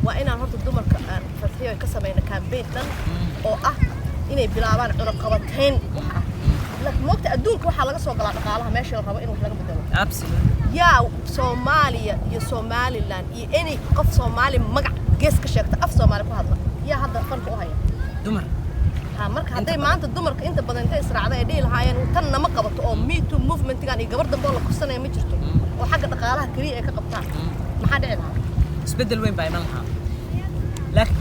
وإن هرت الدمر فتحية كسبين كامبين لن أو إني بلعبان عرقبتين لكن وقت أدونك وحلاقة سوق على ماشي الربع إنه حلاقة بدله. Absolutely. يا سوماليا يا سومالي لان يا إني قف سومالي مقع جيس كشكت قف سومالي كهذا يا هذا فرق وهاي. دمر. مرك هذي ما أنت الدمر أنت بدن تيسر على يدي الهاي وتنا ما قبضت أو ميتو موفمنت كان يقبض دبولة كسنة يمشيتو وحاجة تقالها كريه كقبطان ما حد عندها. سبدل وين بعملها. لكن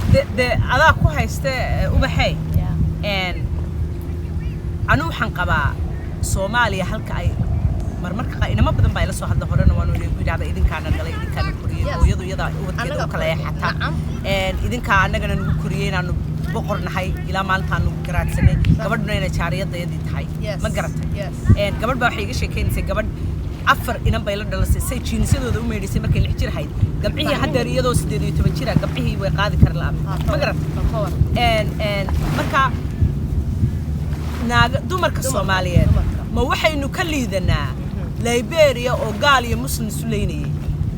على كوها يست وبحي. and أنا وحنقبا سوماليا هلك أي مرمرك إنما بدن بايلا سو هذا هرنا وانو يقول هذا إذن كان نقلا إذن كان كوريا ويدو يدا وكذا وكلا حتى and إذن كان نقلا نكوريا نانو بقرن هاي إلى مالتها نو قرات سنة قبل بنينا شارية ضيدي هاي ما قرات and قبل بحيجي شيء كين سي قبل عفر إنما بايلا دلسي سي تشين سيدو دو ميري سي مركي الحجر هاي قبعيه حتى رياضو سيدو يتبجرا قبعيه وقاضي كرلاب ما قرات and مركا دمرك الصوماليين ما وحينو كليدنا ليبيريا أو غالية مسلم سلينية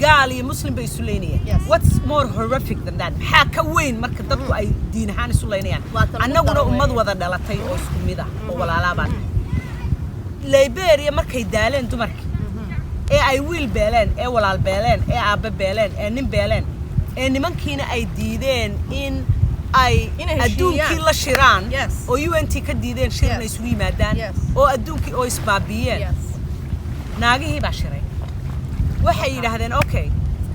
غالية مسلم بي سلينية what's more horrific than that حاكوين مركز دبو أي دين هاني سلينيان أنا قلنا أمد وضع دالتين أو سكميدا أو والعلابان ليبيريا مركي دالين دمرك أي ويل بيلين أي والعال بيلين أي عبا بيلين أي نم بيلين أي نمانكينا أي ديدين إن أي أدونكي لا شيران أو UNT كديدين شيرنا يسوي مادان أو أدونكي أو إسبابيين ناقي هي بعشرة وحي هذين أوكي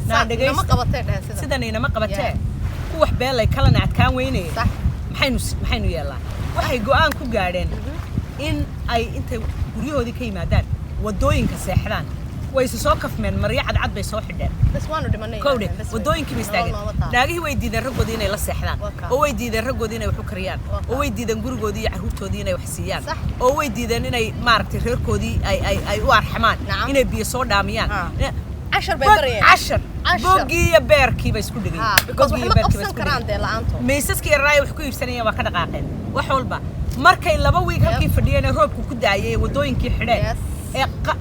ناقي ما قبضتين سيدنا ما قبضتين كوح بيلا يكلنا عاد كان ويني صح محينو يلا وحي جوان كو قارين إن أي أنت قريه هذي كي مادان ودوين كسحران ويسوقف من مريع عد بيسوح الدين بس وانو دمني كودي ودوين كي بيستاجن ناقي هو يدي الرجل دينا يلا سحران هو يدي الرجل دينا يحكريان هو يدي الجرجو دي عروتو دينا يحسيان هو يدي إنه مارك تركو دي أي وارحمان إنه بيصور داميان 10 بيبرية 10 بوجي بيركي بس كل دقيقة بوجي بيركي بس كل دقيقة ميسس كي الرأي وحكوا يفسني وكذا قاقين وحول با مركي لبوي كيف فدينا روب كوكد عيه ودوين كي حدا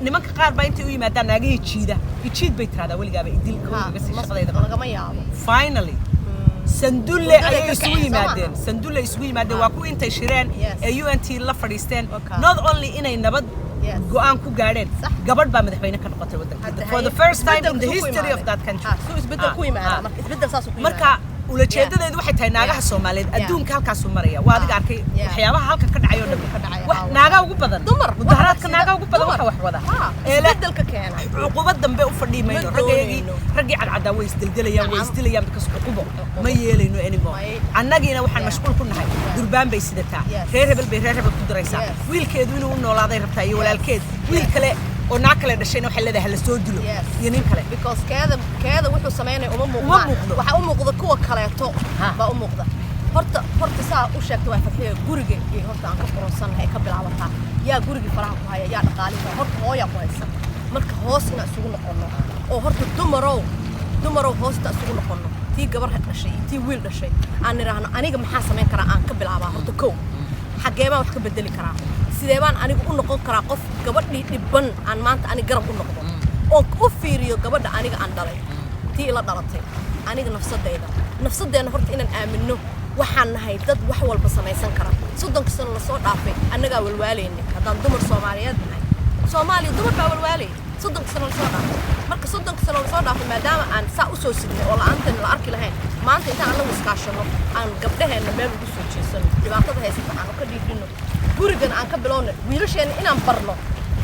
نمك قارب أنت ويا مدام ناقي تشيده يتشيد بيت هذا واللي جاب يديل كل بس الشغلة ده finally سندولة يسوي مادين سندولة يسوي مادين وأكو أنت شيران UNT لا فريستان not only إن النبض جوان كو قارين قبل بامد حبينا كان قتل ودك for the first time in the history of that country سو إثبت كوي معنا إثبت ساسو كوي مركا ولا شيء ده واحد تاي ناقة الصوماليين أدون كهالك الصومالية وهذا عاركي حيابها هالك كده عيون ناقة وقبضن مظاهرات كناقة وقبضن وحده إثبت كان عقوبة دم وفردي ما رجع على العداوة يستليا بكس عقوبة ما يلينو anymore الناقينا وحن مشغول كنا هاي دربان بيسدتها ريرهبل كدريسا ويل كيدوينو إنه لا ضير بتاعي ولا الكيد ويل كله وناكله دشينا وحلا ده هلا سودلو ينين كله because كذا وحو سمينا مقضى وح مقضى كوا كلاته مقضى هرت ساعة وشكت وفتحية جورجي هرت عن كبرصان هيك بالعوضها يا جورجي فرح وهاي يا نقالي هرت هويا كويسة مرك هوسنا سوون قلنا أو هرت دمرو هوسنا سوون قلنا تي جبر هالشيء تي ويل الشيء أنا رهنا أنا جم حاسمين كرا عن كبالعوض هرت كو حاجة ما وش كبدلي كرا سيدان أنا بقول نقول كراقف قبل نبن عن ما أنت أنا جرب نقول أو كفيريو قبل أنا عن دلي تي إلا دلتي أنا نفس الدين هرت إن آمنه وحن هيدد وحول بصمي سنكرا صدق كسر الصوت عافي أنا جاول والي إنك هذا دمر سوماليات سومالي دمر باول والي صدق كسر الصوت مرك صدق كسر الصوت عافي ما دام عن سأسوس ولا أنت الأرك لهين ما أنت أنا مسكاشنو عن قبلها إن ما بيجوسوا شيء دبعتها هي سبحان الله كدي فينو gurigan aan ka bilowna wiilasheen inaan barno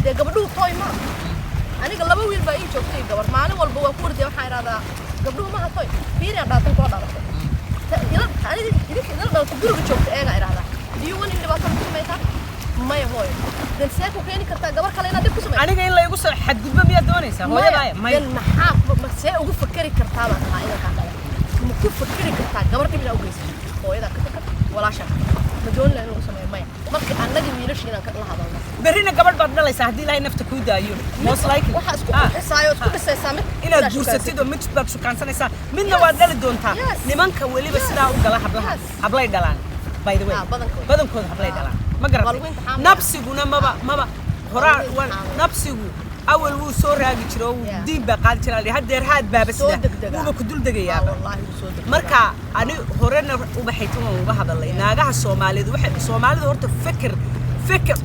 de gabadhu toy ma aniga laba wiil baa ii joogtay gabar maalin walba waa ku wardiya waxaan iraahdaa gabadhu ma toy fiiri aan dhaatan koo dhalatay idinka idin dhalata guriga joogta eega iraahdaa diyo wani dhibaato ku sameeytaa maya hooyo dan see ku keeni kartaa gabar kale inaad dib ku sameeyto aniga in la igu soo xadgudbo miyaad doonaysaa hooyadaaya maya maxaa ma see ugu fakari kartaa baan ahaa inaan ka dhalay ma ku fakari kartaa gabar dhib inaa u geysato hooyada ka fakar walaasha مدون لأنه سماه مايا مركي أنا جي ميلش هنا كلها هذا برينا قبل بعد الله يساعدني لا ينفتك ودا يوم most likely وحاس سايوت كل سامت إلى جورستيدو مش بقى شو كان سنة من نواد دل دونتا نمان كولي بس لا وقلا حبلاي دلان by the way بدن كود حبلاي دلان ما قرأت نفسي قلنا ما هراء نفسي awal wuu soo raagi jiro diin baa qaadi jiray hadeer haad baaba sida uba ku dul degayaa wallahi wuu soo degaya marka ani horena uba xaytuma uba hadalay naagaha Soomaaliyeed waxa Soomaalidu horta fikir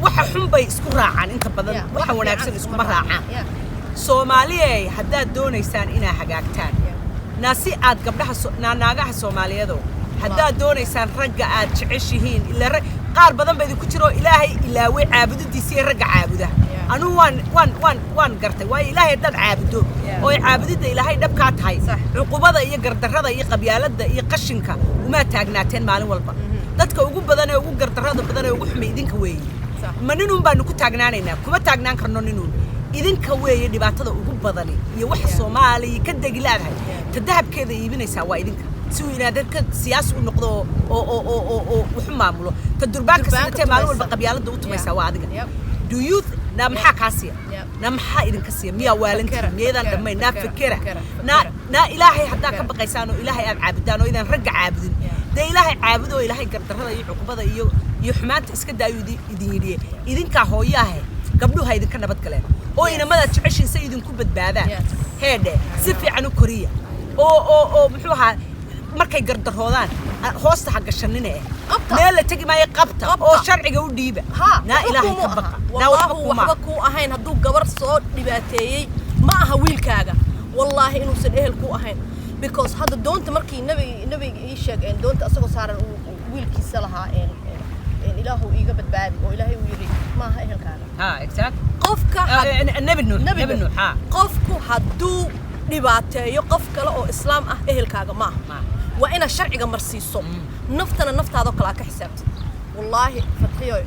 waxa xun bay isku raacaan inta badan waxa wanaagsan isku ma raacaan Soomaaliyeey haddaad doonaysaan inaa hagaagtaan naasi aad gabdhaha naagaha Soomaaliyeed haddaad doonaysaan ragga aad jeceshihiin ila qaar badan bay ku jiro ilaahay ilaaway caabudidiisa ragga caabuda anu waan gartay way ilaahay dad caabudo oo caabudida ilaahay dhabka tahay cuqubada iyo gardarrada iyo qabyaaladda iyo qashinka uma taagnaateen maalin walba dadka ugu badan ee ugu gardarrada badan ee ugu xumay idinka weeyay maninun baan ku taagnaanaynaa kuma taagnaan karno ninun idinka weeyay dhibaatada ugu badan iyo wax Soomaaliya ka dagilaaday tadahabkeeda iibinaysa waa idinka si uu inaadka siyaasi u noqdo oo wuxuu maamulo tadurbaanka sanadee maalin walba qabyaaladda u tumaysa waa adiga do you na maxaa kaasiya na maxaa idinka siiya miya waalantii miyadan dhamay na fikira na ilaahay haddaa ka baqaysaan oo ilaahay aad caabudaan oo idan ragga caabudin de ilaahay caabudo oo ilaahay gardarrada iyo cuqubada iyo xumaanta iska daayo idin yidhi idinka hooyaha gabdhuha idinka nabad galeen oo inamada jeceshin say idinku badbaadaan heede si fiican u koriya oo muxuu ahaa markay gardaroodaan hoosta gashanine meel la tagi maayo qabta oo sharciga u dhiiba na ilaahay ka baqa na waxba ku ahayn haduu gabar soo dhibaateeyay ma aha wiilkaaga wallahi inuu san ehel ku ahayn because hada doonta markii nabiga ii sheegay doonta asagoo saaran wiilkiisa lahaa ilaahu iiga badbaadi oo ilaahay uu yiri ma aha ehelkaaga exact qofka nabi nuux qofku haduu dhibaateeyo qof kale oo islaam ah ehelkaaga ma aha waa ina sharciga marsiiso naftana naftaada kala ka xisaabtid wallahi fadhiyo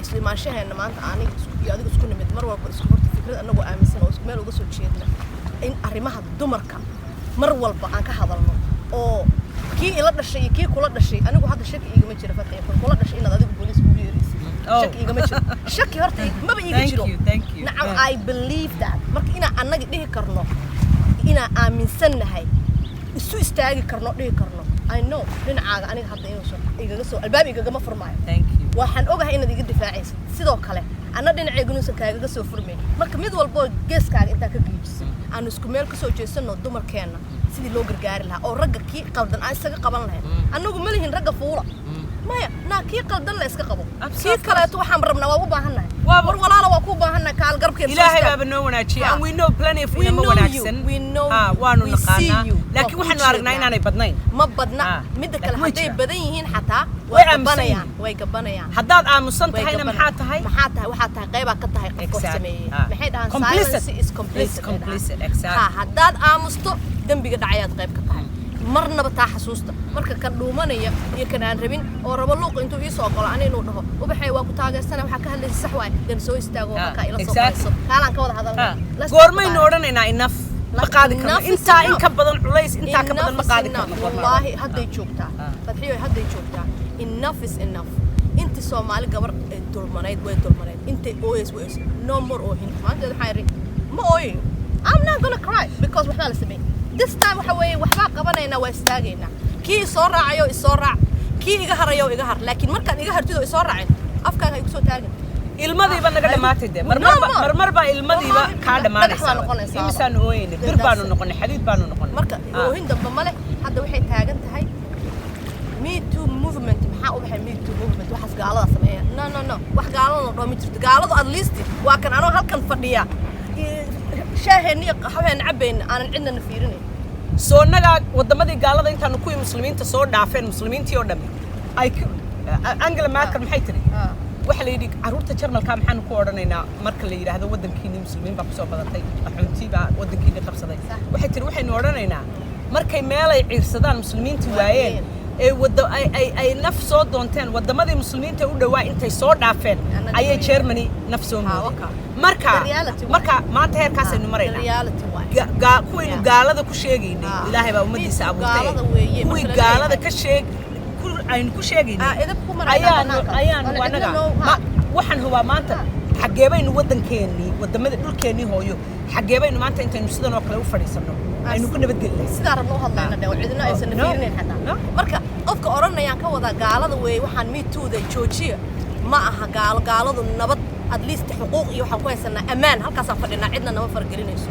isliimaanshaheena maanta aniga iyo adiga isku nimid mar walba isku horta fikrad anagu aaminsan oo isku meel uga soo jeedna in arrimaha dumarka mar walba aan ka hadalno oo kii ila dhashay iyo kii kula dhashay anigu hadda shaki igama jiro fadhiyo kula dhashay inaad adigu booliis ugu yeeraysid shaki igama jiro shaki horta maba iga jiro nacam I believe that marka ina anaga dhihi karno ina aaminsannahay isu istaagi karno dhihi karno I know dhinacaaga aniga hadda inuu soo igaga soo albaab igagama furmaayo waxaan ogahay inaad iga difaacaysid sidoo kale ana dhinacayga inuusan kaaga soo furmayn marka mid walba geeskaaga inta ka geejisan aan isku meel ka soo jeesano dumarkeena sidii loo gargaari lahaa oo ragga kii qaldan ay isaga qaban lahayn anagu ma lihin ragga fuula maya na kii qaldan la iska qabo kii kale waxaan rabnaa waa u baahannahay war walaalo waa ku baahannahay kaal garbkeed ilaahay baa noo wanaajiyo and we know plenty of women wanaagsan waanu naqaanaa laakiin waxaanu aragnaa inaanay badnayn ma badna mid kale haday badan yihiin xataa way gabanayaan haddaad aamusan tahayna maxaa tahay waxaa tahay qayb ka tahay qof sameeyay maxay dhahan silence is complicit haddaad aamusto dambiga dhacayaad qayb ka tahay marnaba taa xasuusta marka kan dhuumanaya iyo kan aan rabin oo rabo luuq intuu ii soo qolo inuu dhaho ubaxay waa ku taageersana waxa ka hadlaysa sax waay dan soo istaago marka ila soo qayso kaalan ka wada hadalna goormaynu odhanaynaa enough ma qaadi karno intaa in ka badan culays intaa ka badan ma qaadi karno wallahi hadday joogtaa fadhiyo hadday joogtaa enough is enough inta Soomaali gabar dulmaneed way dulmaneed inta OS no more oo hin maanta waxay ri ma ooyo I'm not going to cry because waxa la sameeyay this time waxa weeye waxba qabanayna waa istaagayna kii soo raacayo isoo raac kii iga harayo iga har laakiin markaan iga hartido isoo raacin afkaaga ay ku soo taagin ilmadiiba naga dhamaatay de marmarba ilmadiiba ka dhamaanaysa imsaan ooyeen bir baanu noqonay xadiid baanu noqonay marka oohin damba male hadda waxay taagan tahay me too movement maxaa u baxay me too movement waxas gaalada sameeya no wax gaalada dhoomi jirto gaaladu at least waa kan anoo halkan fadhiya shaaheenii qaxween cabayna aanan cidna fiirinay soo naga wadamadii gaalada intaan ku muslimiinta soo dhaafeen muslimiintii oo dhammi ay Angela Merkel maxay tiri waxa la yidhi caruurta Jarmalka maxaan ku oranaynaa marka la yiraahdo wadankiina muslimiin baa ku soo badatay xuntiiba wadankiina qabsaday waxay tiri waxaynu oranaynaa markay meel ay ciirsadaan muslimiintii waayeen ay naf soo doonteen wadamadii muslimiinta u dhawaa intay soo dhaafeen ayay Germany naf soo mooday marka maanta heerkaas aynu maraynaa kuwaynu gaalada ku sheegaynay ilaahay baa ummadiisa abuurtay kuwii gaalada ka aynu ku sheegaynay ayaan wanaga waxaan hubaa maanta xageebaynu wadankeennii wadamada dhulkeennii hooyo xageebaynu maanta intaynu sidan oo kale u fadhiisano aynu ku nabadgelnay sidaa rabno u hadlayna dhaw cidina aysan fiirinayn xataa marka qofka oranayaan ka wada gaalada weey waxaan me too day joojiya ma aha gaaladu nabad at least حقوق iyo waxaan ku haysanaa amaan halkaas aan fadhinaa cidna nama fargelinayso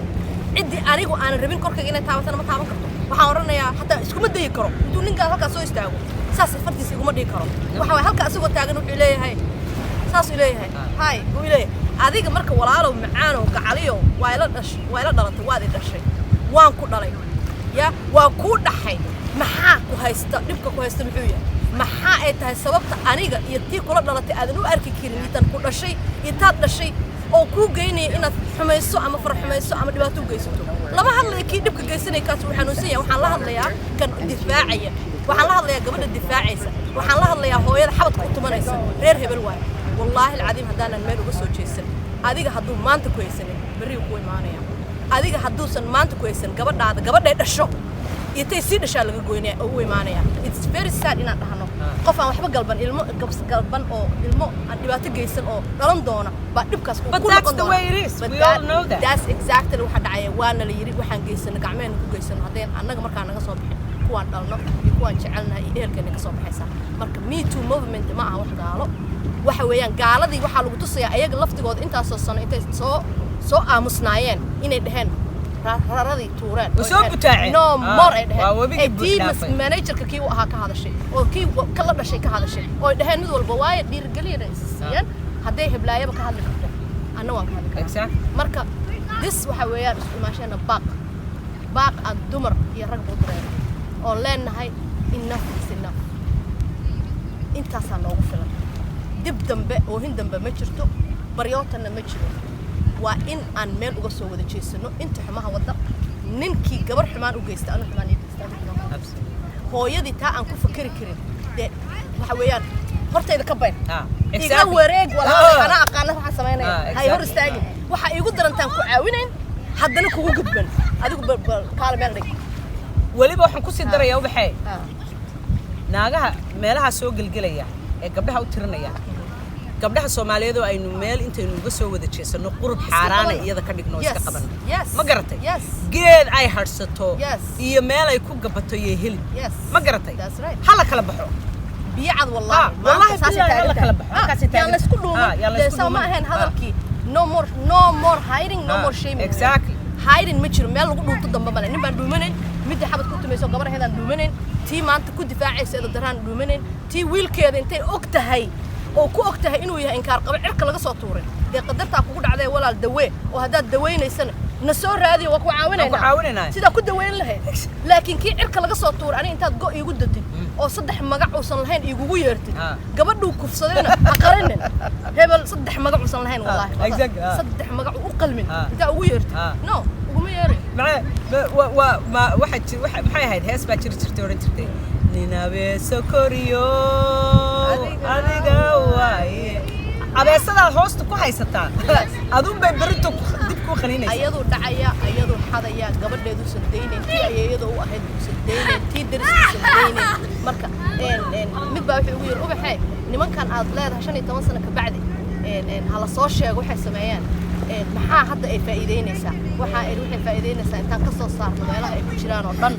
cidii anigu aan rabin korkayga inay taabatana ma taaban karto waxaan oranayaa hatta iskuma dayi karo intuu ninka halkaas soo istaago saas fartiisa iguma dhigi karo waxa way halka asagoo taagan wuxuu leeyahay saas uu leeyahay hay uu leeyahay adiga marka walaalow macaano gacaliyo waa ila dhalatay waad i dhashay waan ku dhalay ya waa ku dhaxay maxaa ku haysta dhibka ku haysta muxuu yahay maxaa ay tahay sababta aniga iyo tii kula dhalatay aadan u arki karin intan ku dhashay intaad dhashay oo ku geynay inaad xumayso ama farxumayso ama dhibaato u geysato lama hadlayo kii dhibka geysanay kaas uu xanuunsan yahay waxaan la hadlayaa kan difaacaya waxaan la hadlayaa gabadha difaacaysa waxaan la hadlayaa hooyada xabadka u tumanaysa reer hebel waay wallaahi alcadiim haddaanan meel uga soo jeesan adiga hadduu maanta ku haysanin berri ku imaanaya adiga hadduusan maanta ku haysan gabadhaada gabadhay dhasho iyo tay sii dhashaa laga goynaya oo u imaanaya it's very sad inaan dhahno qof aan waxba galban ilmo galban oo ilmo aan dhibaato geysan oo dhalan doona baa dhibkaas ku noqon doona that's exactly waxa dhacaya waana la yiri waxaan geysanay gacmeen ku geysano hadeen annaga markaa naga soo bixin kuwaan dhalno iyo kuwaan jecelnahay iyo ehelkeena ka soo baxaysa marka me too movement ma aha wax gaalo waxa weeyaan gaaladii waxa lagu tusayaa ayaga laftigooda intaas soo sano intay soo aamusnaayeen inay dhaheen raradii tuureen no more ay dhaheen team managerka kii uu ahaa ka hadashay oo kii kala dhashay ka hadashay oo dhaheen mid walba waaye dhiirgeliyada siiyeen haday heblaayaba ka hadli karto anna waan ka hadli karaa marka this waxa weeyaan isku imaashana baaq aan dumar iyo rag u direen oo leenahay enough is enough intaas aan noogu filan dib dambe oo hin dambe ma jirto baryootana ma jiro waa in aan meel uga soo wada jeesano inta xumaha wada ninkii gabar xumaan u geysta anu xumaan ii geysta hooyadii taa aan ku fakari karin de waxa weeyaan hortayda ka bayr iga wareeg walaa ana aqaan waxa sameynaya hay hor istaagin waxa igu darantaan ku caawinayn haddana kugu gudban adigu kaala meel dhig waliba waxaan ku sii darayaa waxay naagaha meelaha soo galgalaya ee gabdhaha u tirinaya gabdhaha Soomaaliyeed oo aynu meel intaynu uga soo wada jeesano qurub xaaraana iyada ka dhigno iska qaban ma garatay geed ay harsato iyo meel ay ku gabato iyo helin ma garatay hala kala baxo biyad wallahi hala kala baxo yaa la isku dhuumo sama ahayn hadalkii no more hiding no more shaming exactly hiding ma jiro meel lagu dhuunto damba male nin baan dhuumaneyn mid xabad ku tumayso gabar heedan dhuumaneyn tii maanta ku difaacaysa ila daraan dhuumaneyn tii wiilkeeda intay og tahay oo ku og tahay inuu yahay inkaar qaba cirka laga soo tuuray de qadarta kugu dhacday walaal dawe oo hadaad daweynaysan na soo raadiyo waa ku caawinayna sida ku daweyn lahayd laakiin kii cirka laga soo tuuray ani intaad go iigu dadid oo saddex magac uusan lahayn iigugu yeertid gabadhu kufsadayna aqarinin hebel saddex magac uusan lahayn wallahi saddex magac u qalmin inta ugu yeertid no uguma yeerin waxay ahayd hees baa jirtay oran jirtay ninabe sokoriyo adiga waaye abeesada hoosta ku haysataa adun bay barinto dib ku qaninaysaa ayadu dhacaya ayadu xadaya gabadheedu sadeynay tii ayadu u ahayd sadeynay tii dariskiisa sadeynay marka mid baa wuxuu ugu yiri ubaxay nimankan aad leedahay 15 sano ka bacdi hala soo sheego waxay sameeyaan maxaa hadda ay faa'iideynaysaa waxa ay waxay faa'iideynaysaa intaan ka soo saarno meelaha ay ku jiraan oo dhan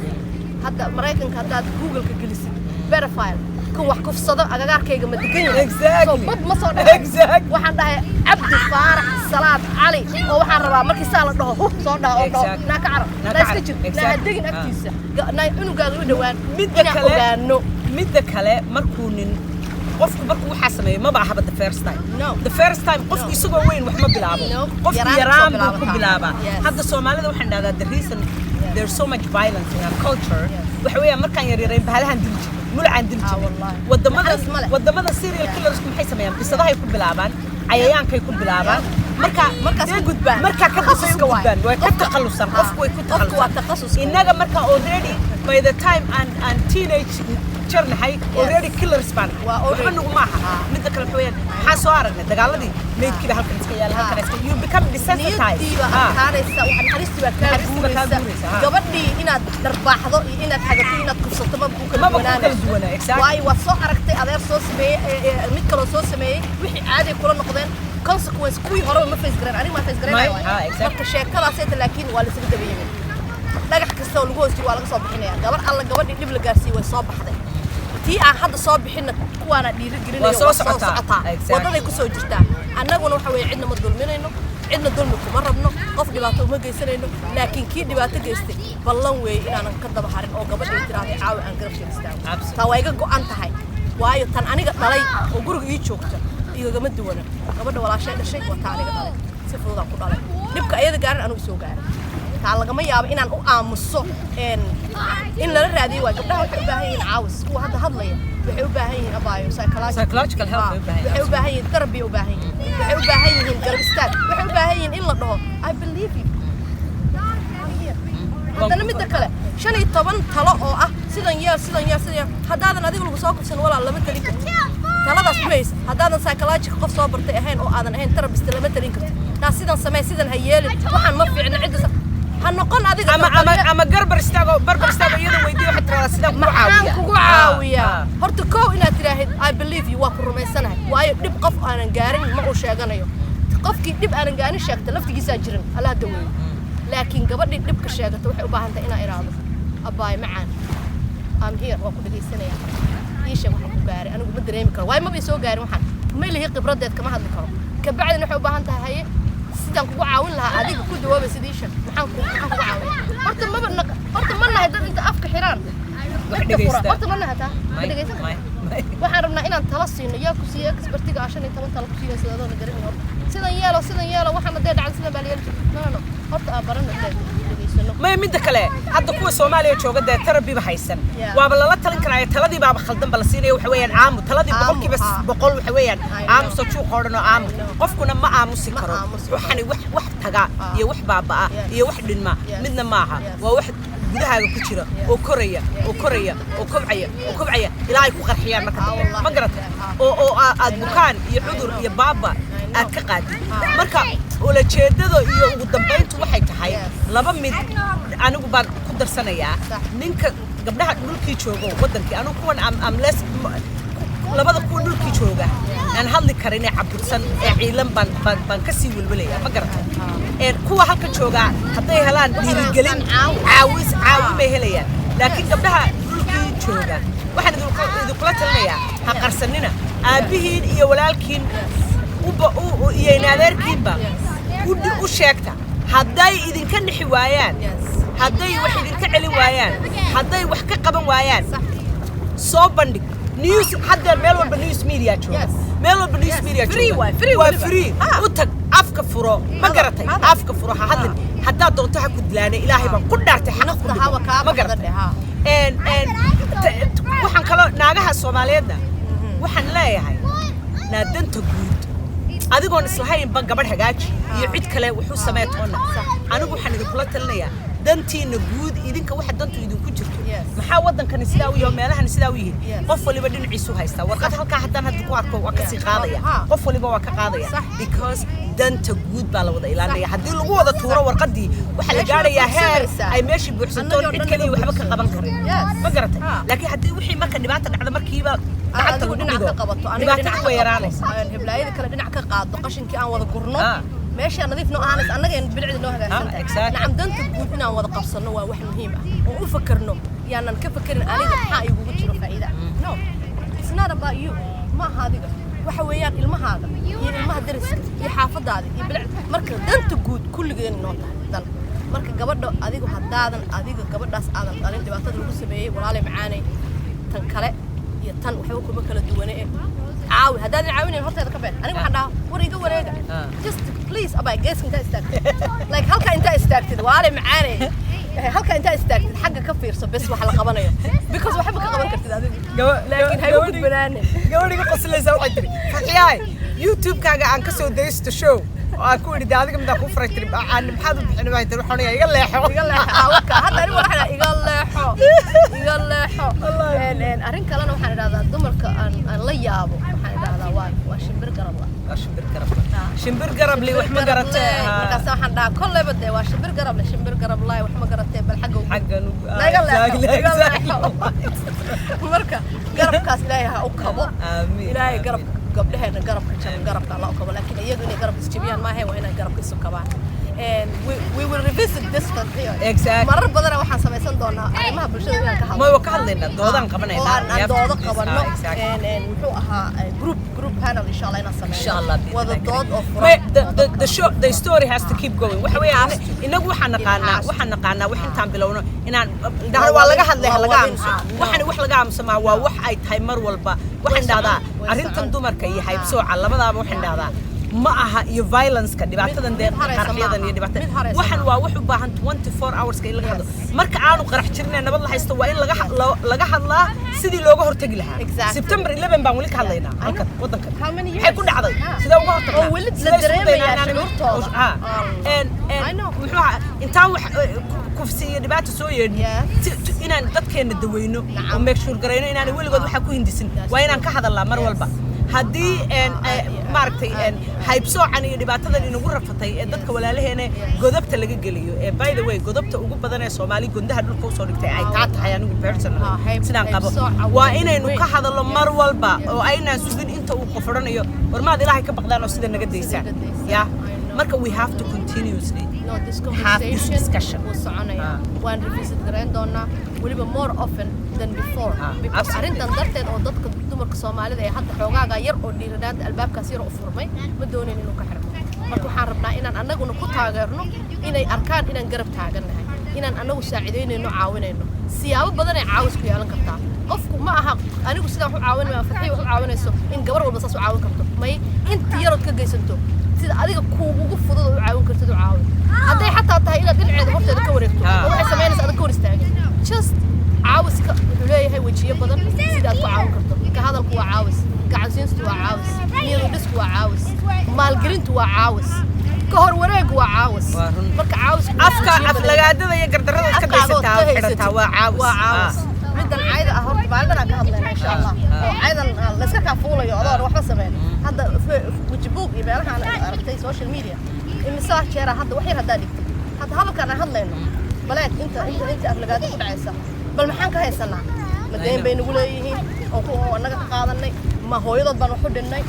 hadda Mareykanka hadda Google ka gelisid verify ku wax kufsado agagaarkayga ma degan yahay soo bad ma soo dhahay waxaan dhahay Abdi Faarax Salaad Ali oo waxaan rabaa markii saa la dhaho soo dhaho oo na ka carab la iska jir la degin agtiisa unugaaga u dhawaan midda kale markuu nin qofku markuu waxa sameeyo ma baaha the first time qofku isagoo weyn wax ma bilaabo qofku yaraan buu ku bilaabaa hadda Soomaalida waxaan dhahdaa the reason there's so much violence in our culture waxa weeyaan markaan yaryareen bahalahan dilji mulcaan dilji wadamada serial killers maxay sameeyaan bisadahay ku bilaabaan cayayaankay ku bilaabaan markaas ku gudbaan marka ka gudbaan way ka taqalusan qofku way ku taqalusan inaga marka already by the time and teenage jarnahay already killers baan waxa nagu maaha midda kale xooyaan waxa soo aragnay dagaaladii meedkiiba halkan iska yaala halkan iska you become desensitized taaraysa waxa xaristi waa ka guuraysa gabadhii inaad darbaaxdo iyo inaad xagato inaad kufsato ma ku kala duwanaa way waa soo aragtay adeer soo sameeyay mid kale soo sameeyay wixii caadi kula noqdeen consequence kuwii hore ma face garan aniga ma face garanay marka sheekadaas ay laakiin waa la isla dabeeyay dhagax kasta oo lagu hoostiyo waa laga soo bixinaya gabar alla gabadhii dib la gaarsiiyay way soo baxday tii aan hadda soo bixinna kuwaana dhiirigelinayo soo socotaa wadaday ku soo jirtaa annaguna waxa weeye cidna ma dulminayno cidna dulmi kuma rabno qof dhibaato uma geysanayno laakiin kii dhibaato geystay ballan weeye inaanan ka daba harin oo gabadhii tiraahday caawi aan garabsheeda istaago taa waa iga go'an tahay waayo tan aniga dhalay oo guriga ii joogta igagama duwana gabadha walaashay dhashay waa taa aniga dhalay si fududaan ku dhalay dhibka ayada gaarin anigu soo gaaray taa lagama yaabo inaan u aamuso in lala raadiyo waa gabdhaha waxay u baahan yihiin caawis kuwa hadda hadlaya waxay u baahan yihiin abaayo psychological help waxay u baahan yihiin therapy u baahan yihiin waxay u baahan yihiin garab istaag waxay u baahan yihiin in la dhaho I believe you haddana midda kale 15 talo oo ah sidan haddaadan adiga lagu soo kubsan walaal lama talin karto taladaas mays haddaadan psychological qof soo bartay ahayn oo aadan ahayn therapist lama talin karto taa sidan samee sidan ha yeelin waxaan ma fiicna cidda ha noqon adiga ama barbar istaago iyada weydiiyo waxa tiraahdaa sidaan kugu caawiya horta koow inaad tiraahid I believe you waa ku rumaysanahay waayo dhib qof aanan gaarin ma uu sheeganayo qofkii dhib aanan gaarin sheegta laftigiisa jirin Allah daweeyo laakiin gabadhii dhibka sheegata waxay u baahan tahay inaa iraado abaay macaan I'm here waa ku dhageysanaya ii sheeg waxa ku gaaray anigu ma dareemi karo waay ma bay soo gaarin waxaan ma ilahi khibradeed kama hadli karo ka bacdina waxay u baahan tahay haye sidaan kugu caawin lahaa adiga ku dawaabay sidiisha maxaan kugu caawin horta ma nahay dad inta afka xiraan horta ma nahay taa waxaan rabnaa inaan tala siino yaa ku siiya expertiga 15 tala ku siiya sidoo garan sidan yeelo waxaan hadee dhacay sidan baa leeyahay no horta abarana dhageysano ma midda kale hadda kuwa Soomaaliya jooga de therapy ba haysan waaba lala talin karaa taladii baaba khaldan bal siinay waxa weeyaan caamu taladii boqol waxa weeyaan caamu soo juu qorno caamu qofkuna ma aamusi karo waxani wax taga iyo wax baabaa iyo wax dhinma midna maaha waa wax gudahaaga ku jira oo koraya ilaahay ku qarxiyaan marka ma garata oo aad bukaan iyo cudur iyo baaba aad ka qaadid marka wala jeedado iyo ugu dambeyntu waxay tahay laba mid anigu baan ku darsanayaa ninka gabdhaha dhulkii joogo wadankii anigu kuwan amles labada kuwa dhulkii jooga aan hadli karin ee cabirsan ee ciilan baan ka sii walwalaya ma garata kuwa halka jooga hadday helaan dhiirigelin caawimay helayaan laakiin gabdhaha dhulkii jooga waxaan idinkula talinayaa ha qarsanina aabihiin iyo walaalkiin iyo inaadeerkiinba u sheegta hadday idinka nixi waayaan hadday wax idinka celin waayaan hadday wax ka qaban waayaan soo bandhig news hadda meel walba news media jooga meel walba news media jooga free u tag afka furo ma garatay afka furo ha hadlin haddaad doonto ha ku dilaanay ilaahay baan ku dhaartay xaq ma garatay waxaan kaloo naagaha Soomaaliyeedna waxaan leeyahay naadanta guud adigoon islahayn ban gabadh hagaaji iyo cid kale wuxuu sameeytoona anigu waxaan idinkula talinayaa dantiina guud idinka waxa dantu idinku jirto maxaa wadankan sidaa u yahay meelahan sidaa u yihiin qof waliba dhinaciisu haysta warqad halka haddaan hadda ku arko waa ka sii qaadaya qof waliba waa ka qaadaya because danta guud baa la wada ilaalinaya haddii lagu wada tuuro warqadii waxa la gaarayaa heer ay meeshii buuxsanto cid kale waxba ka qaban karin ma garatay laakiin haddii wixii marka dhibaato dhacdo markiiba adigu dhinac ka qabato aniga dhinac ka yaraanaysa heblaayada kale dhinac ka qaado qashinkii aan wada gurno meesha nadiif noo ahaanaysa annaga in bilicda noo hagaagsantahay nacam danta guud inaan wada qabsano waa wax muhiim ah oo u fakarno yaanan ka fakerin aniga maxaa igugu jiro faa'iida no it's not about you ma aha adiga waxa weeyaan ilmahaaga iyo ilmaha dariska iyo xaafadaada iyo bilicda marka danta guud kulligeen noo tahay dan marka gabadha adigu haddaadan adiga gabadhaas aadan dhalin dhibaatada lagu sameeyey walaalay macaanay tan kale iyo tan waxba kuma kala duwane caawi haddaadan caawinayn horteeda ka been aniga waxaan dhahaa war iga wareega just please abay geeska intaa istaagtid like halka intaa istaagtid walaalay macaanay halka intaa istaagtid xagga ka fiirso bes wax la qabanayo because waxba ka qaban kartid adiga laakiin hay ugu banaanin gabadhiga qoslaysa waxay tiri faqiyaay youtube-kaaga aan ka soo daysto show aan ku idhi adiga mid aan ku furay tiri aan maxaad u bixin waxay tiri waxaan iga leexo awka hadda anigu waxaan iga leexo arrin kalena waxaan idhahdaa dumarka aan la yaabo waxaan idhahdaa waa shimbir garab la shimbir garab li wax ma garatay markaas waxaan dhahaa kolleyba dee waa shimbir garab la wax ma garatay bal xagga marka garabkaas ilaahay ha u kabo ilaahay garab gabdhaheena garabka jaban garabka la kabo laakiin iyagu inay garabka isjabiyaan maahay waa inay garabka isu kabaan and we will revisit this here. Exactly. marar badan waxaan samaysan doonaa arrimaha bulshada inaan ka hadlo ma ka hadlayna doodaan qabanayna aan doodo qabano and muxuu ahaa group panel inshallah inaan sameeyo inshallah wada dood oo furan the story has to keep going waxa weeyaan inagu waxaan naqaanaa wax intaan bilowno inaan dhaar waa laga hadlay laga aamuso waxaan wax laga aamusamaa waa wax ay tahay mar walba waxaan dhahdaa arrintan dumarka iyo haybsooca labadaaba waxaan dhahdaa ma aha iyo violence-ka dhibaatadan qaraxyadan iyo dhibaatada waxan waa wax u baahan 24 hours ka in laga hadlo marka aanu qarax jirnay nabad la haysto waa in laga hadlaa sidii looga hortagi lahaa September 11 baan wali ka hadlaynaa halka wadanka waxay ku dhacday sida uga hortagna oo wali la dareemayaa shuruurtooda intaan wax kufsiyo dhibaato soo yeedhin inaan dadkeena daweyno oo make sure garayno inaan weligood waxa ku hindisin waa inaan ka hadalnaa mar walba haddii maaragtay haybsoocan iyo dhibaatadan inagu rafatay ee dadka walaalaheena godobta laga geliyo by the way godobta ugu badan ee Soomaali gondaha dhulka u soo dhigtay ay tahay anigu personal sidaan qabo waa inaynu ka hadalno mar walba oo aynaan sugin inta uu qofranayo warmaad Ilaahay ka baqdaan oo sida naga deysaan marka we have to continuously have this discussion waan revisit garan doonaa waliba more often than before because arrintan darteed oo dadka dumarka Soomaalida ay hadda xoogaaga yar oo dhiiranaad albaabkaas yar u furmay ma doonayn inuu ka xirmo marka waxaan rabnaa inaan anaguna ku taageerno inay arkaan inaan garab taagannahay inaan anagu saacideynayno caawinayno siyaabo badan ay caawis ku yeelan kartaa qofku ma aha anigu sidaan u caawinayo Fatxi wax u caawinayso in gabar walba saas u caawin karto may inta yarood ka geysanto sida adiga kuugu fudud oo caawin kartid oo caawin haday xataa tahay inaad dhinaceeda horteeda ka wareegto oo waxay sameynaysaa aad ka hor istaagin just caawiska wuxuu leeyahay wajiyo badan sida aad ku caawin karto ka hadalku waa caawis gacansiintu waa caawis niyadu dhisku waa caawis maalgelintu waa caawis ka hor wareeg waa caawis marka caawis afka aflagaadada iyo gardarrada iska daysataa xidhataa waa caawis midan caayda ah horta baaldan aan ka hadlayna insha Allah oo caydan la iska kaafuulayo adoon waxba sameyn hadda wajibuug iyo meelaha aan aragtay social media imisa jeera hadda wax yar hadaa dhigtay hadda halkan aan hadlayno baleed inta aflagaada ku dhacaysa bal maxaan ka haysanaa madeen bay nagu leeyihiin oo anaga ka qaadanay ma hooyadood baan wax u dhinnay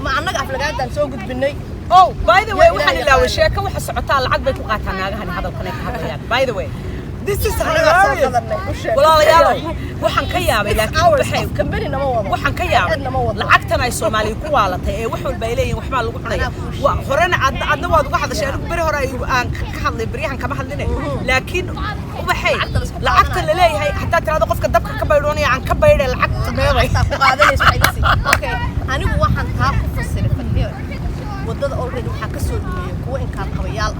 ma anaga aflagaadaan soo gudbinay oh by the way waxaan ilaahay sheeko waxa socotaa lacag bay ku qaataan naagahan hadalkan ay ka hadlayaan by the way this is hilarious walaalayaal waxaan ka yaabay laakiin waxay company nama wado waxaan ka yaabay lacagtan ay Soomaaliya ku waalatay ee wax walba ay leeyihiin waxba lagu cunaya horena adna waad uga hadashay anigu bari hore aan ka hadlay bariyahan kama hadlinay laakiin waxay lacagta la leeyahay hatta tirada qofka dabka ka baydhoonaya aan ka baydhay lacagta meeday ku qaadanayso xidisi okay anigu waxaan taa ku fasiray fadhiyo wadada already waxa ka soo duulay kuwa in ka qabayaal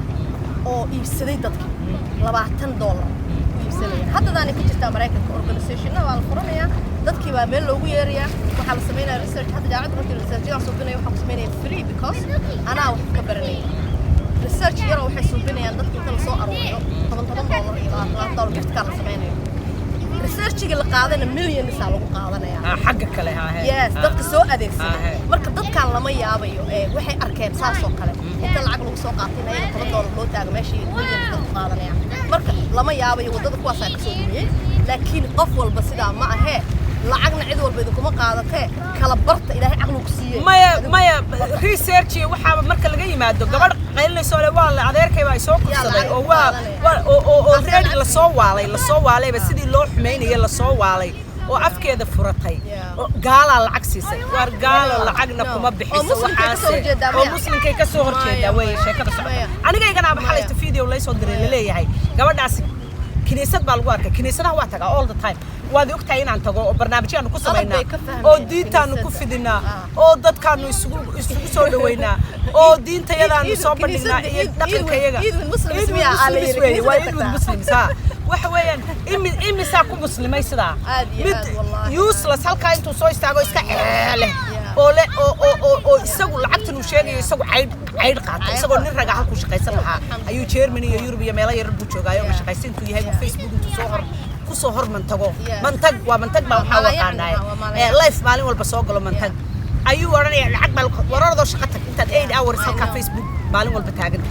oo iibsaday dadka $20 iibsanayaan hadda daani ku jirta Mareykanka organization waa la furanayaa dadkii baa meel loogu yeerayaa waxa la sameeyaa research hadda jaamacadda markii research yar soo binayo waxa ku sameeyaa free because ana wax ka baranay research yar waxay soo binayaan dadka inta la soo aruuriyo $10 iyo $20 gift card la sameeyo researchiga la qaadana millions lagu qaadanaya xagga kale yes dadka soo adeegsada marka dadkan lama yaabayo waxay arkeen saas oo kale inta lacag lagu soo qaatay ayaga $10 loo taago meeshii millions lagu qaadanaya marka lama yaabayo wadada kuwaas ay ka soo dhiyay laakiin qof walba sida ma aha lacagna cid walba idin kuma qaadatay kala barta ilaahay aqlu ku siiyay maya research waxa marka laga yimaado gabadh qaylinayso waa la adeerkay baa soo kursaday oo ready la soo waalay ba sidii loo xumeynayay la soo waalay oo afkeeda furatay gaala lacag siisay war gaalo lacagna kuma bixiso waxaas oo muslimkay ka soo horjeeda way sheekada socda aniga igana xalaysta video la soo diray leeyahay gabadhaas kiniisad baa lagu arkay kiniisadaha waa tagaa all the time waad ogtahay inaan tago oo barnaamijyada ku sameeynaa oo diintaanu ku fidinaa oo dadkaanu isugu soo dhaweynaa oo diintayadaanu soo bandhignaa iyo dhaqankayaga muslims waxa weeyaan imisaa ku muslimay sidaa mid useless halkaa intuu soo istaago iska leh oo isagu lacagtan uu sheegayo isagu cayd qaata isagoo nin raga halkuu shaqaysan lahaa ayuu Germany iyo Europe iyo meelo yar buu joogaayo oo shaqaysan intuu yahay Facebook intuu soo hor mantag waa mantag baa waxa waqaanay live maalin walba soo galo mantag ayuu oranaya lacag bal warardo shaqo tag intaad 8 hours halka Facebook maalin walba taagan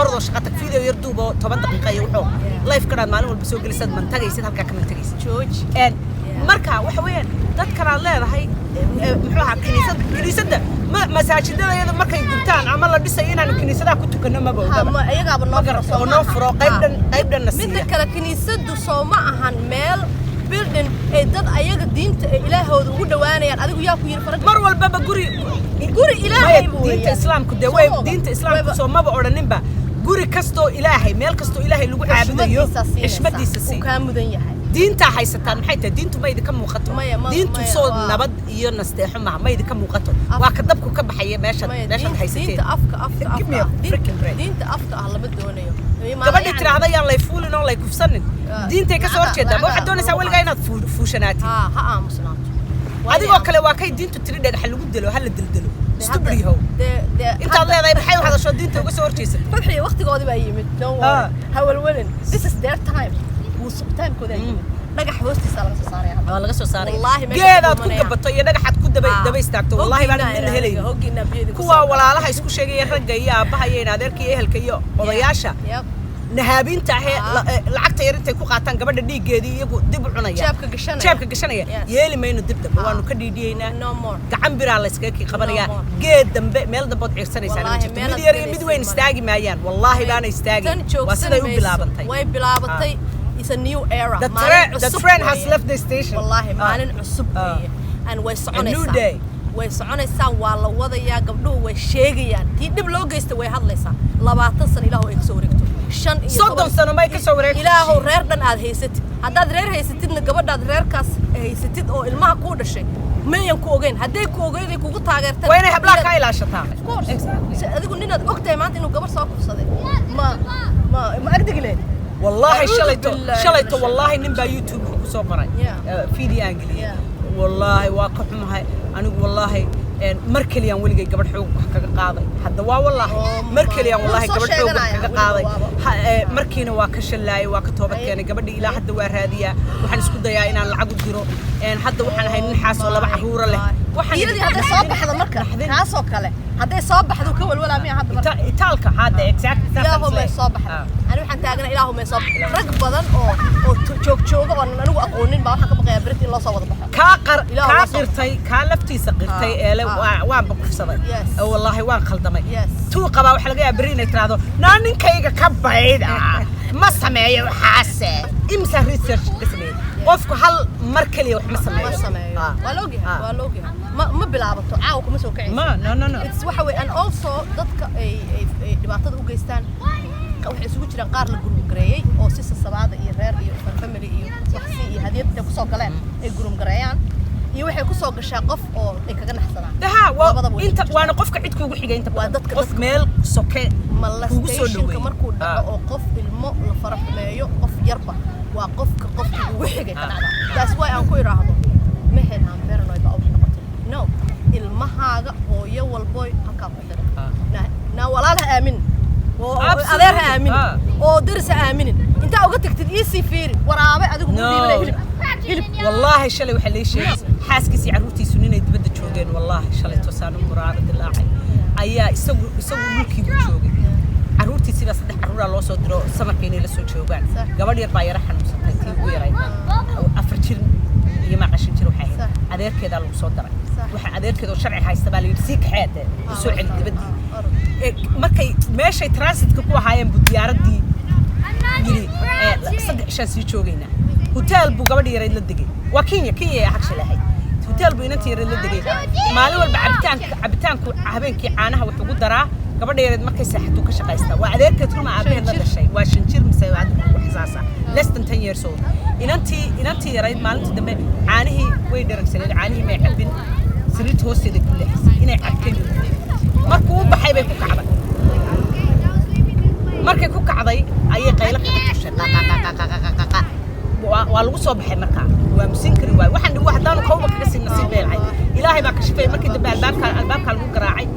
ordo shaqo tag video yar duubo 10 daqiiqo iyo wuxuu live ka maalin walba soo galisad mantagaysid halka ka mantagaysid George marka waxa weeyaan dadkan aad leedahay muxuu ahaa kiniisadda masaajidada iyada markay gubtaan ama la dhisay inaan kiniisadaha ku tukano ma bawda iyagaaba noo furo qaybdan nasiya midda kale kiniisaddu soo ma ahan meel building ee dad ayaga diinta ee ilaahooda ugu dhawaanayaan adigu yaa ku yiri farad mar walba guri ilaahay buu diinta islaamku de way diinta islaamku soo maba oraninba guri kasto ilaahay meel kasto ilaahay lagu caabudayo xishmadiisa si ka mudan yahay diinta haysataan maxay tahay diintu ma idin ka muuqato diintu soo nabad iyo nasteexo ma idin ka muuqato waa ka dabku ka baxaya meesha haysateen diinta afka diinta afka lama doonayo gabadhi tiraahdo yaan lay fuulin oo lay kufsanin diintay ka soo horjeedaa waxaad doonaysaa weligaa inaad fuushanaatid ha aamusnaato adigoo kale waa kay diintu tiri dhagax lagu dilo hala dildilo istubriho intaad leedahay maxay u hadasho diinta uga soo horjeesatay fadxiya waqtigoodii baa yimid hawalwalin this is their time time-kooda yimid dhagax hoostiisa laga soo saaraya geedaad ku gabato iyo dhagaxaad ku daba istaagto wallahi baan idin helaynin kuwa walaalaha isku sheegaya ragga iyo aabbaha iyo adeerka iyo ehelka iyo odayaasha nahaabinta lacagta yar intay ku qaataan gabadha dhiigeedii iyagu dib u cunaya jeebka gashanaya yeeli mayno dib dambe waanu ka dhiidhiyeynaa gacan biraa la iskaga qabanaya geed dambe meel dambe ood ciirsanaysaa mid yar iyo mid weyn istaagi maayaan wallaahi baana istaagin waa siday u bilaabantay way bilaabatay it's a new era the train has left the station wallahi maalin cusub and way soconaysaa way soconaysaa waa la wadayaa gabdhuhu way sheegayaan tii dib loo geysta way hadlaysaa 20 sano ilaahu ay ka soo wareegto 5 iyo 30 sano may ka soo wareegto ilaahu reer dhan aad haysatid haddaad reer haysatidna gabadhaad reerkaas haysatid oo ilmaha ku dhashay mayan ku ogeyn hadday ku ogeyday kugu taageertaan waa inay hablaha ka ilaashataa adigu ninaad ogtahay maanta inuu gabar soo kufsaday ma agdigle والله شليته والله نبى يوتيوب كسو قرأ فيديو أنجلي والله واقف معه أنا والله مركليان ولقي قبل حقوق قاضي حتى والله مركليان والله قبل حقوق قاضي مركينا واكش اللاي واكتوبة يعني قبل إلى حد وار هذه وحنسكت ضياء إن العقد جرو يعني حتى وحنا هاي نحاس ولا بحرورة له يردي هذا صباح هذا مركز ناسو كله هذا صباح هذا كول ولا مية هذا إيطالك هذا exact إلههم يصبح أنا وحنا تاجنا إلههم يصبح رق بدن أو تشوك وأنا نلقى أقولين بقى حكم قيابرت الله صوت بحر كاقرتي كالفتي سقرتي وان بقفصدي والله وان خلدمي تو قبا waxa laga yaabirina tiraado naaninkaga ka bayd ma sameeyo xaase imsa research ismay qofku hal mar kaliya wax ma sameeyo waa loogi ma bilaabato caaw kuma soo kacay no it's waxa way and also dadka ay dhibaatada u geystaan waxay isugu jiraan qaar la gurub gareeyay oo si sabaada iyo reer iyo family iyo waxsi iyo hadiyada ku soo galeen ay gurub gareeyaan iyo waxay ku soo gashaa qof oo ay kaga naxsadaan inta waana qofka cid kuugu xigay inta waa dadka qof meel soke kuugu soo dhaweey markuu dhaco oo qof ilmo la faraxmeeyo qof yarba waa qofka ugu xigay ka dhacda that's why aan ku iraahdo mehen aan paranoid baa u noqotay no ilmahaaga hooyo walbo halka ku xiran na walaalaha aamin adeerha aamin oo darsa aaminin inta uga tagtid isi fiiri waraabe adigu u dhiibay hilib والله شلي وحلي شيء حاسكسي عروتي سنين يدبد جوجين والله شلي توسان مرارة اللاعي أيا يسوي ملكي بجوجين عروتي سيدا صدق عرورة الله صدره سمكيني لسوي جوجين قبل يربى يرحل مسكتي ويراي أفرجين يما عشان تروح هاي عذير كذا الله صدره وح عذير كذا وشرعي هاي استبالي يرسيك حياته يسوي عند بدي مركي ماشي ترانسيت كقوة هاي بديارة دي يلي صدق عشان سيجوجينا هوتيل بو قبل يريد للدقي وكينيا حق شلهاي هوتيل بو ينتي يريد للدقي مالي والبا عبتانكو عهبينكي عانها وحقود دراه قبل يريد مركي ساحتو كشقايستا وعذير كترو مع عبين هذا الشيء واشنجير مساوي عدو وحساسة less than 10 years old إنانتي يريد مالنتي دمي عانهي ويدرك سنين عانهي ما يعبين سريت هوستي دي كل حس إنا يعبكين مركو بحيبه كو كعبا مركي كو كعضي أي قيلة كتوشي waa lagu soo baxay markaa waa musinkari waay waxaan dhigo hadaan qowba kaga sii nasiib leeyahay ilaahay baa ka shafay markii dambe albaabka lagu garaacay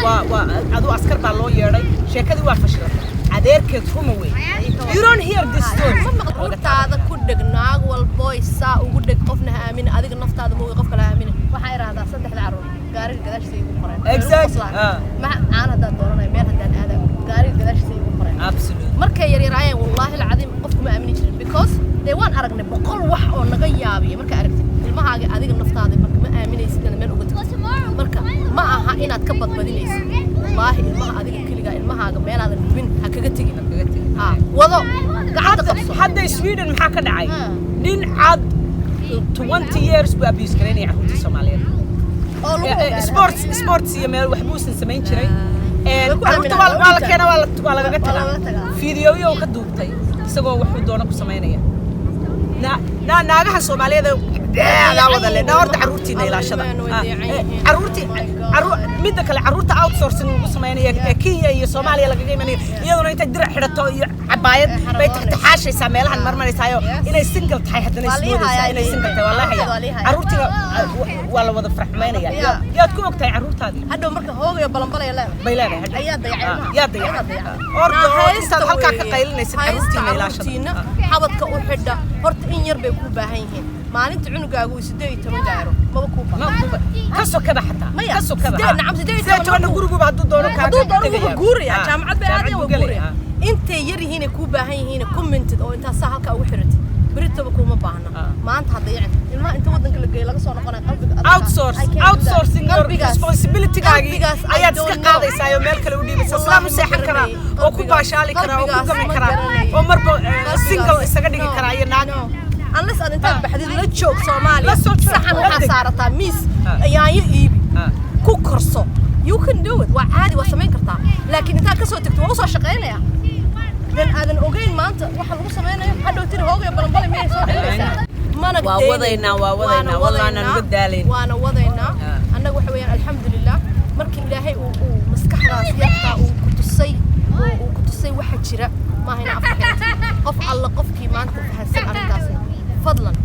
waa adu askar baa loo yeeray sheekadii waa fashilay adeerkeed kuma weey you don't hear this story maqaltaada ku dhignaag walbo isaa ugu dhig qofna aamin adiga naftaada ma qof kale aamin waxa iraahdaa saddexda caruur gaariga gadaashiisa igu qoran exactly ma aan hadda dooranay meel hadaan aado gaariga gadaashiisa igu qoran absolutely markay yaryaraayeen wallahi alcadiim qofku ma aamini jirin because they waan aragnay boqol wax oo naga yaabiyo marka aragtid ilmahaaga adiga naftaada marka ma aaminaysid inaad meel uga tagto marka ma aha inaad ka badbadinaysid wallaahi ilmaha adiga keligaa ilmahaaga meelaadan hubin ha kaga tegin wado gacanta qabso hadda Sweden maxaa ka dhacay nin cad 20 years buu abuse gareynay carruurta Soomaaliyeed sports iyo meel wax buusan samayn jiray carruurta waa la keenaa waa lagaga tagaa fiidiyoyo ka duubtay isagoo wuxuu doona ku sameynaya naagaha Soomaaliyeed wada le horta carruurtiina ilaashada midda kale carruurta outsourcing ugu sameynaya Kenya iyo Soomaaliya lagaga imanay iyaduna inta dirac xidhato iyo cabaayad bay taxaashaysaa meelahan marmaraysayo inay single tahay haddana ismoodaysaa inay single tahay wallahi carruurtiga waa la wada farxmaynaya yaad ku ogtahay carruurtaadii hadhow marka hoogayo balanbalaya leedahay bay leedahay ayaa dayacay yaa dayacay ordo intaad halkaa ka qaylinaysid carruurtiina ilaashada xabadka u xidha horta in yar bay ku baahan yihiin maalinta cunugaagu 18 gaaro maba ku baahan ka sokada xataa ka sokada nacam 18 guriga haduu doono ka tagay guuriya jaamacad bay aad u guuriya intay yar yihiin ku baahan yihiin commented oo inta saa halka ugu xiratay بريتو بكون مباهنا ما أنت هذا يعني ما أنت ودنك اللي لقى صار نقول outsourcing your responsibility كاجي أياد سكقاضي يسايو ملك الودي بس أصلا مسيحن كرا أو كوبا شالي كرا أو كوكا كرا أو مربو single سكدي كرا ينادي unless أنت بحديد لتشوك Somali صحن وحصارتها ميس يعني إيبي كوكرسو you can do it وعادي وسمين كرتا لكن أنت كسوة تكتوصل شقينا يا dan aadan ogeyn maanta waxa lagu sameeyo hadhow tir hoogayo balanbal ma soo dhigaysaa mana waa wadaynaa wallaana nagu daaleyn waana wadaynaa annagu waxa weeyaan alxamdulillah markii ilaahay uu maskaxdaas yarta uu ku tusay waxa jira ma hayna afxirta qof alla qofkii maanta fahansan arrintaasna fadlan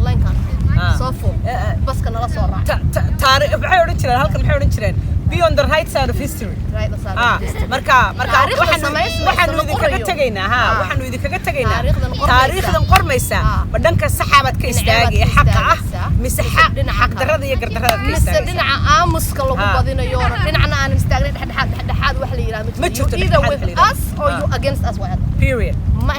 linkan soo foo baska nala soo raac taariikh waxay oran jireen halkan maxay oran jireen be on the right side of history marka waxaanu idinkaga tegaynaa taariikhdan qormaysa ma dhanka saxaabad ka istaagay xaqa ah mise xaq darrada iyo gardarrada ka istaagay mise dhinaca aamuska lagu badinayo dhinacna aan istaagay dhexdhexaad wax la yiraahdo ma jirto either with us or you against us period ma